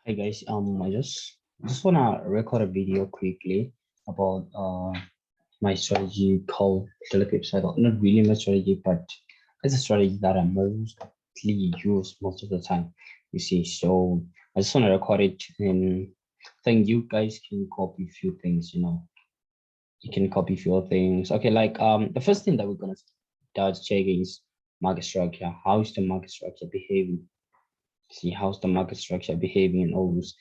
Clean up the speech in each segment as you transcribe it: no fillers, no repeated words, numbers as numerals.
Hey guys, I just wanna record a video quickly about my strategy called Daily Pip Cycle. Not really my strategy, but it's a strategy that I mostly use most of the time. You see, so I just wanna record it and think you guys can copy a few things. You can copy a few things. Okay, like the first thing that we're gonna start checking is market structure. How is the market structure behaving? See how's the market structure behaving and all those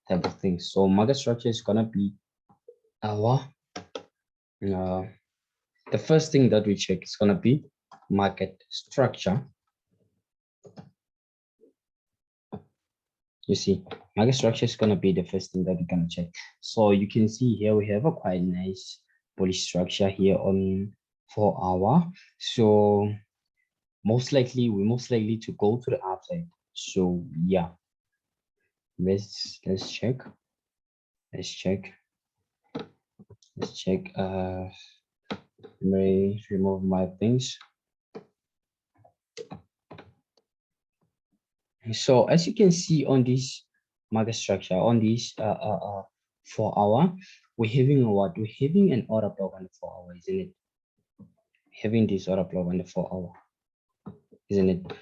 type of things. So market structure is gonna be our uh, the first thing that we check is gonna be market structure. You see, market structure is gonna be the first thing that we're gonna check. So you can see here we have a quite nice bullish structure here on 4 hour. So most likely to go to the upside. So yeah, let's check. Let's check. Let me remove my things. So as you can see on this market structure, on this 4 hour, we're having a what? We're having an order block on the 4 hour, isn't it? Having this order block on the 4 hour, isn't it?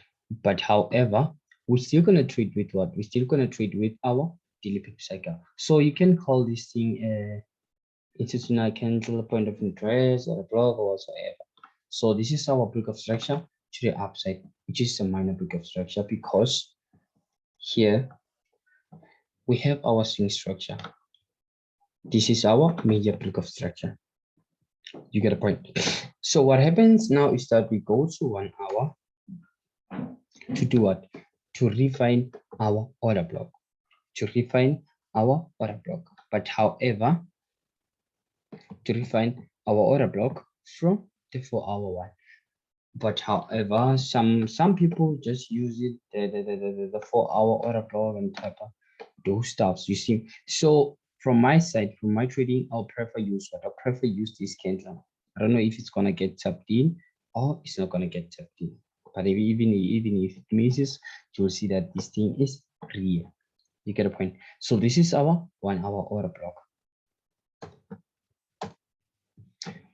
But however, we're still gonna trade with what? We're still gonna trade with our daily pip cycle. So you can call this thing institutional candle, point of interest, or a block, or whatsoever. So this is our break of structure to the upside, which is a minor break of structure because here we have our swing structure. This is our major break of structure. You get a point. So what happens now is that we go to 1 hour to do what? To refine our order block. To refine our order block. But however, to refine our order block from the 4 hour one. But however, some people just use it the 4 hour order block and type of those stuffs. You see, so from my side, from my trading, I'll prefer use what? I prefer use this candle. I don't know if it's gonna get tapped in or it's not gonna get tapped in. But even if it misses, you'll see that this thing is real. You get a point. So this is our 1 hour order block.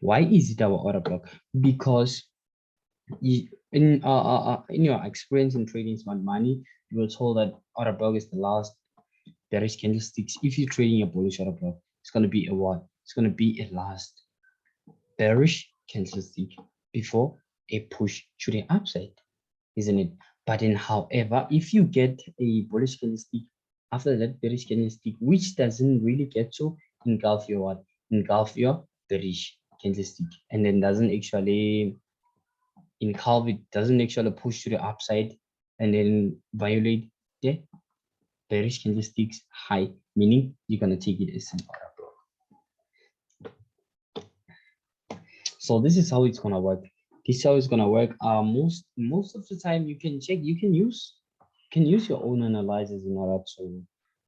Why is it our order block? Because in your experience in trading smart money, you were told that order block is the last bearish candlesticks. If you're trading a bullish order block, it's going to be a what? It's going to be a last bearish candlestick before a push to the upside, isn't it? But then, however, if you get a bullish candlestick after that bearish candlestick, which doesn't really get to engulf your what? Engulf your bearish candlestick, and then doesn't actually engulf it, doesn't actually push to the upside, and then violate the bearish candlesticks high, meaning you're gonna take it as an order block. So this is how it's gonna work. This is how it's gonna work. Most of the time you can check, you can use your own analysis in order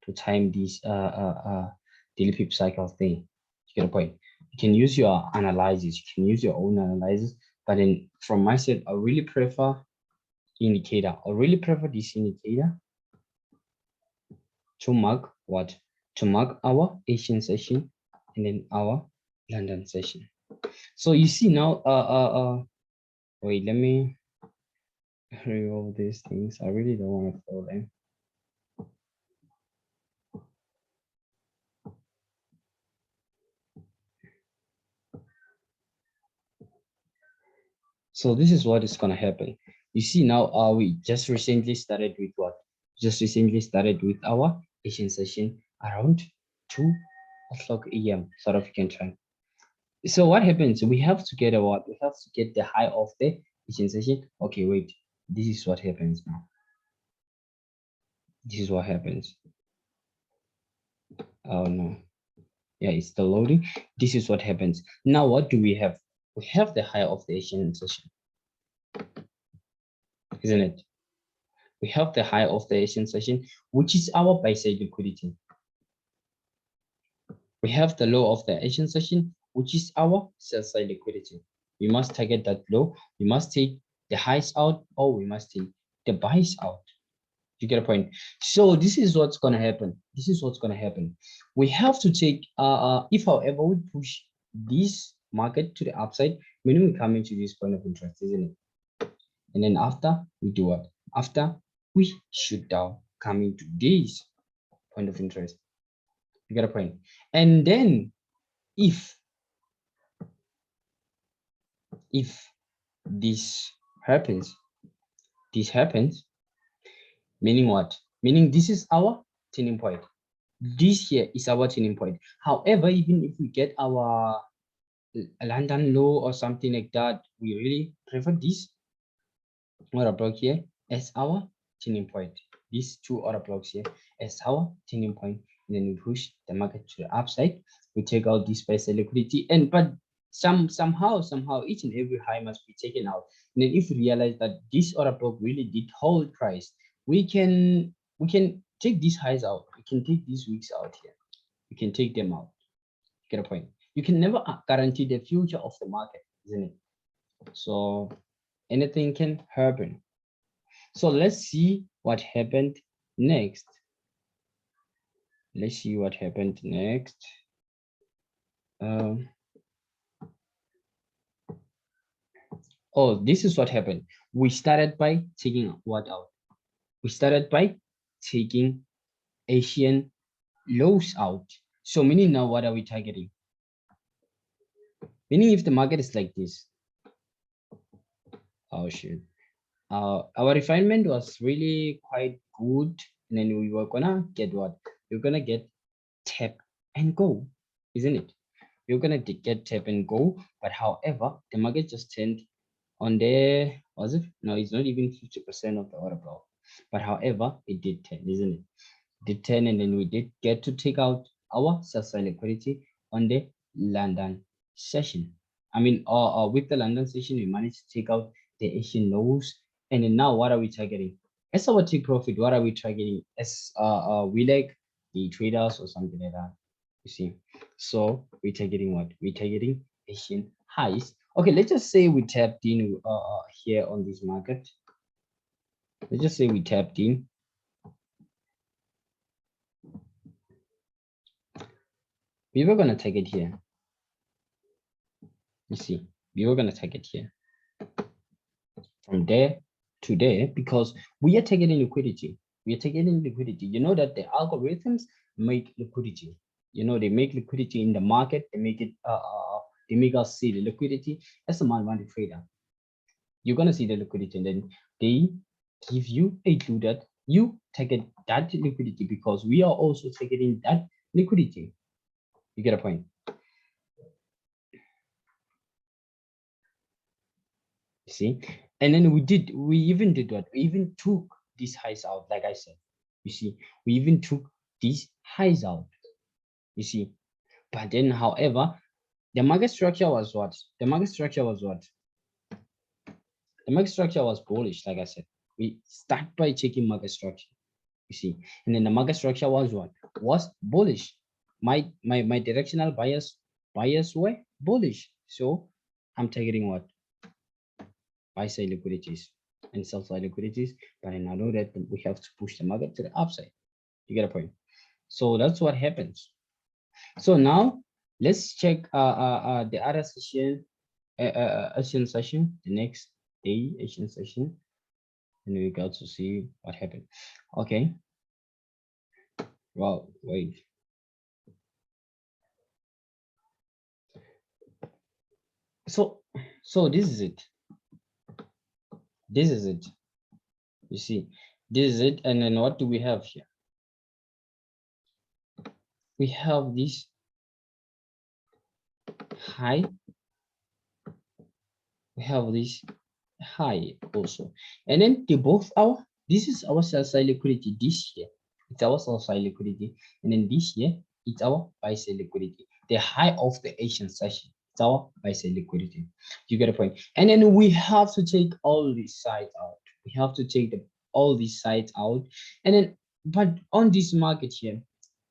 to time this daily pip cycle thing. You get a point. You can use your analysis, you can use your own analysis, but then from my side, I really prefer indicator. I really prefer this indicator to mark what? To mark our Asian session and then our London session. So you see now, wait, let me remove these things. I really don't want to follow them. So this is what is gonna happen. You see now, we just recently started with what? Just recently started with our Asian session around 2 o'clock AM South African time. So what happens? We have to get a what? We have to get the high of the Asian session. Okay, wait. This is what happens now. This is what happens. Oh no. Yeah, it's still loading. This is what happens. Now what do we have? We have the high of the Asian session, isn't it? We have the high of the Asian session, which is our buy side liquidity. We have the low of the Asian session, which is our sell side liquidity. We must target that low. We must take the highs out, or we must take the buys out. You get a point. So this is what's gonna happen. This is what's gonna happen. We have to take if however we push this market to the upside, meaning we come into this point of interest, isn't it? And then after we do what? After we shoot down, come into this point of interest. You get a point. And then if this happens, meaning what? Meaning this is our turning point. This here is our turning point. However, even if we get our London low or something like that, we really prefer this order block here as our turning point. These two order blocks here as our turning point. And then we push the market to the upside. We take out this price liquidity, and but somehow each and every high must be taken out. And then if we realize that this order block really did hold price, we can take these highs out. We can take these weeks out here. We can take them out. Get a point. You can never guarantee the future of the market, isn't it? So anything can happen. So let's see what happened next. Let's see what happened next. Oh, this is what happened. We started by taking what out? We started by taking Asian lows out. So meaning now what are we targeting? Meaning if the market is like this, oh shit. Our refinement was really quite good, and then we were gonna get what? We're gonna get tap and go, isn't it? We're gonna get tap and go, but however, the market just turned on there. Was it? No, it's not even 50% of the order block. But however, it did turn, isn't it? It did turn, and then we did get to take out our sell-side liquidity on the London session. I mean, with the London session, we managed to take out the Asian lows. And then now what are we targeting? As our take profit, what are we targeting? As we like the traders or something like that. You see. So we're targeting what? We're targeting Asian highs. Okay, let's just say we tapped in here on this market. Let's just say we tapped in. We were gonna take it here. You see, we were gonna take it here. From there to there, because we are taking in liquidity. We are taking in liquidity. You know that the algorithms make liquidity. You know, they make liquidity in the market. They make it they make us see the liquidity as a money trader. You're gonna see the liquidity, and then they give you a clue that you take it that liquidity, because we are also taking that liquidity. You get a point. You see, and then we even did what? We even took these highs out, like I said. You see, we even took these highs out. You see, but then, however, the market structure was what? The market structure was what? The market structure was bullish, like I said. We start by checking market structure. You see, and then the market structure was what? Was bullish. My directional bias were bullish. So I'm targeting what? Buy side liquidities and sell side liquidities, but then I know that we have to push the market to the upside. You get a point. So that's what happens. So now let's check the other session, Asian session, the next day Asian session, and we got to see what happened. Okay. Well, wait. So this is it. This is it. You see, this is it. And then what do we have here? We have this high. We have this high also. And then they both our, this is our sell side liquidity this year. It's our sell side liquidity. And then this year, it's our buy side liquidity. The high of the Asian session. It's our buy side liquidity. You get a point. And then we have to take all these sides out. We have to take all these sides out. And then, but on this market here,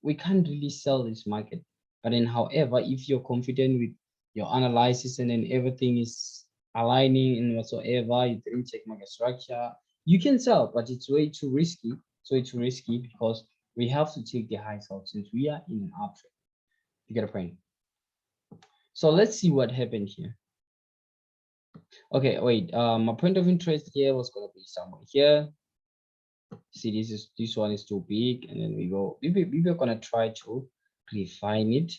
we can't really sell this market. But then, however, if you're confident with your analysis and then everything is aligning and whatsoever, you didn't check market structure, you can sell, but it's way too risky. So it's risky because we have to take the highs out since we are in an uptrend. You get a point? So let's see what happened here. Okay, wait. My point of interest here was gonna be somewhere here. See, this one is too big, and then we are gonna try to refine it.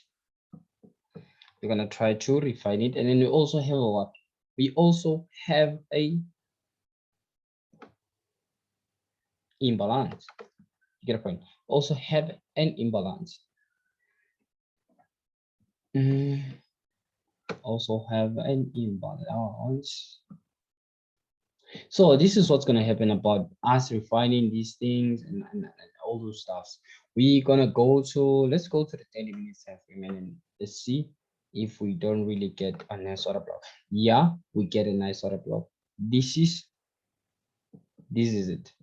We're gonna try to refine it, and then we also have a what? We also have a imbalance. You get a point? Also have an imbalance. Also have an imbalance. So this is what's gonna happen about us refining these things and all those stuffs. We're gonna go to, let's go to the 30 minutes time frame and let's see if we don't really get a nice order block. Yeah, we get a nice order block. This is it.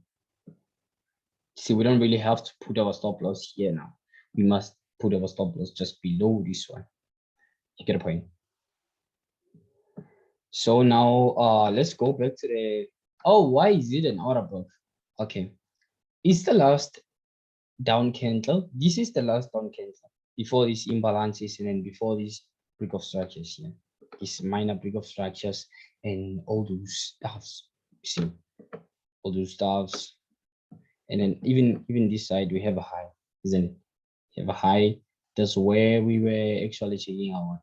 See, we don't really have to put our stop loss here now. We must put our stop loss just below this one. You get a point? So now let's go back to the, oh, why is it an order block? Okay, it's the last down candle. This is the last down candle before these imbalances and then before these break of structures here. These minor break of structures and all those stuffs. You see, all those stuffs. And then even this side we have a high, isn't it? We have a high. That's where we were actually checking out.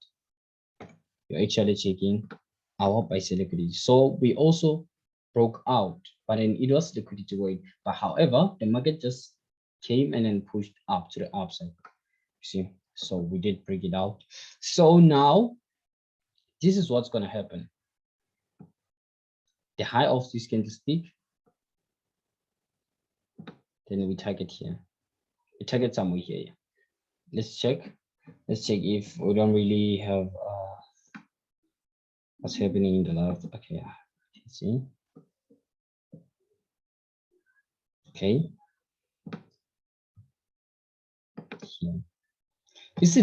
You're actually checking our price liquidity. So we also broke out, but then it was liquidity weight. But however, the market just came and then pushed up to the upside. You see, so we did break it out. So now this is what's going to happen. The high of this candlestick, then we target here. We target somewhere here. Let's check. Let's check if we don't really have what's happening in the left. Okay, let's see. Okay. Here. You see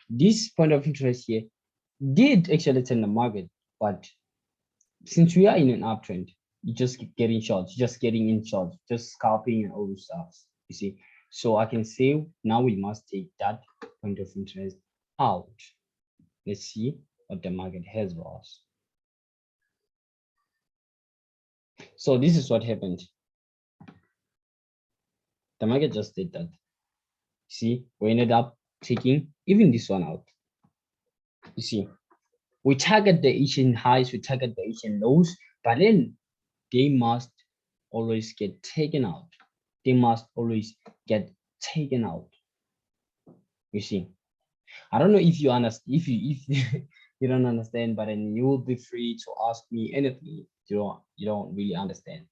this point of interest here did actually turn the market, but since we are in an uptrend, you just getting short, just getting in short, just scalping and all those stuff. You see, so I can say now we must take that point of interest out. Let's see what the market has for us. So this is what happened. The market just did that. See, we ended up taking even this one out. You see, we target the Asian highs, we target the Asian lows, but then they must always get taken out. They must always get taken out. You see, I don't know if you understand, if you don't understand, but then you will be free to ask me anything you don't really understand.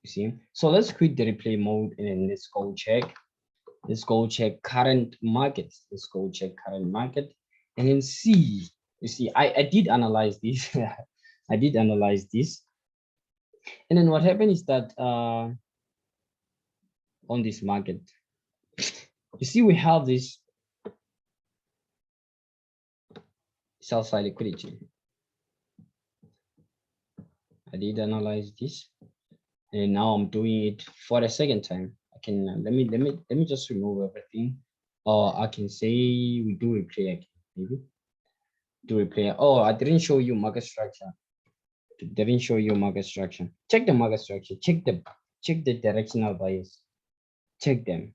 You see, so let's quit the replay mode and then let's go check. Let's go check current market. Let's go check current market and then see. You see, I did analyze this. I did analyze this. And then what happened is that on this market, you see, we have this sell side liquidity. I did analyze this, and now I'm doing it for the second time. I can let me just remove everything, or I can say we do replay again, maybe do replay. Oh, I didn't show you market structure. Didn't show you market structure. Check the market structure. Check the directional bias. Check them.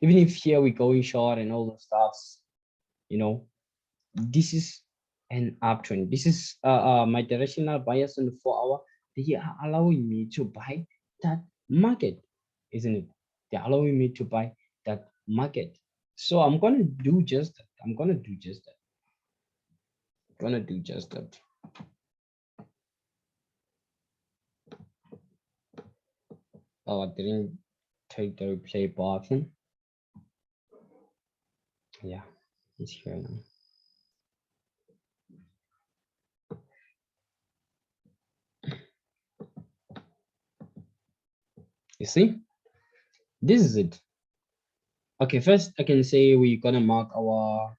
Even if here we going short and all those stuffs, you know, this is an uptrend. This is my directional bias on the 4-hour. They are allowing me to buy that market, isn't it? They're allowing me to buy that market. So I'm gonna do just that. I'm gonna do just that. I'm gonna do just that. Oh, I didn't take the replay button. Yeah, it's here now. You see, this is it. Okay, first I can say we're gonna mark our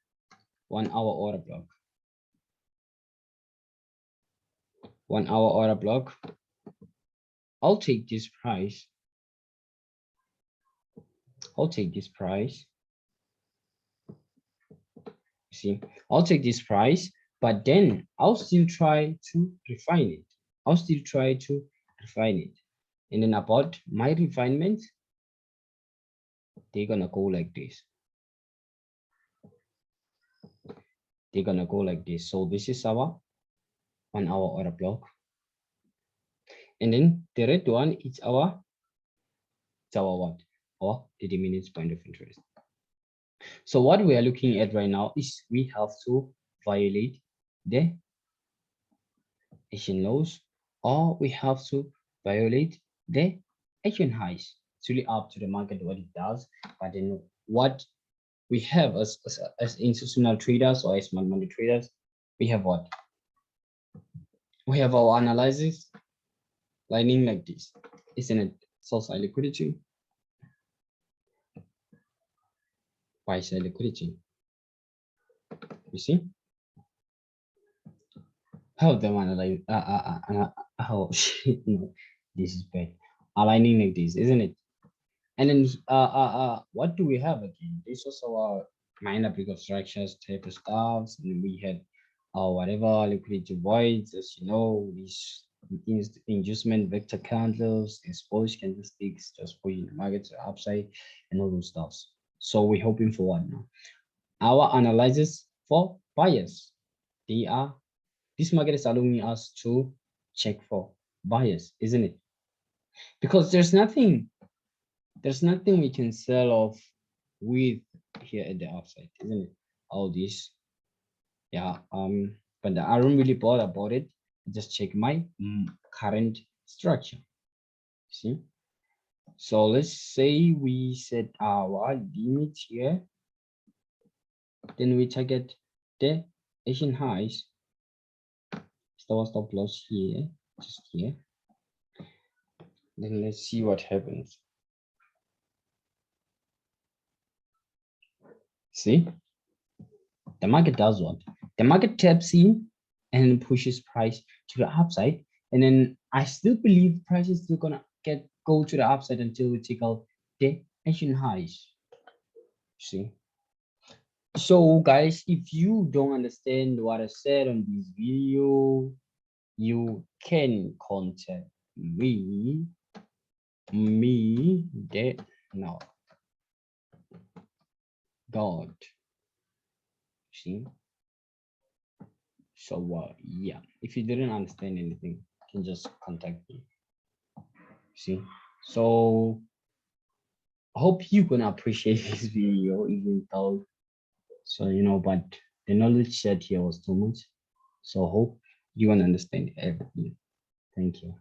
1-hour order block. 1-hour order block. I'll take this price. I'll take this price. See, I'll take this price, but then I'll still try to refine it. I'll still try to refine it. And then about my refinement, they're gonna go like this. They're gonna go like this. So this is our 1 hour order block. And then the red one is our what? Or the 30 minutes point of interest. So what we are looking at right now is we have to violate the Asian lows, or we have to violate the Asian highs. It's really up to the market what it does, but then what we have as institutional traders or as money traders, we have what? We have our analysis lining like this, isn't it? Sell side liquidity, buy side liquidity. You see? How them analyze? Oh shit! No, this is bad. Aligning like this, isn't it? And then what do we have again? This was our minor break of structures type of stuff. And we had whatever liquidity voids, as you know, these inducement vector candles, exposed candlesticks, just pushing the market to the upside and all those stuff. So we're hoping for what now? Our analysis for buyers. This market is allowing us to check for buyers, isn't it? Because there's nothing we can sell off with here at the upside, isn't it? All this, yeah. But I don't really bother about it. Just check my current structure. See, so let's say we set our limit here, then we target the Asian highs. Stop loss here, just here. Then let's see what happens. See, the market does what? The market taps in and pushes price to the upside. And then I still believe price is still gonna go to the upside until we take out the Asian highs. See? So guys, if you don't understand what I said on this video, you can contact me. No. God. See? So yeah, if you didn't understand anything, you can just contact me. See? So I hope you're gonna appreciate this video, even though, so you know, but the knowledge shared here was too much. So I hope you gonna understand everything. Thank you.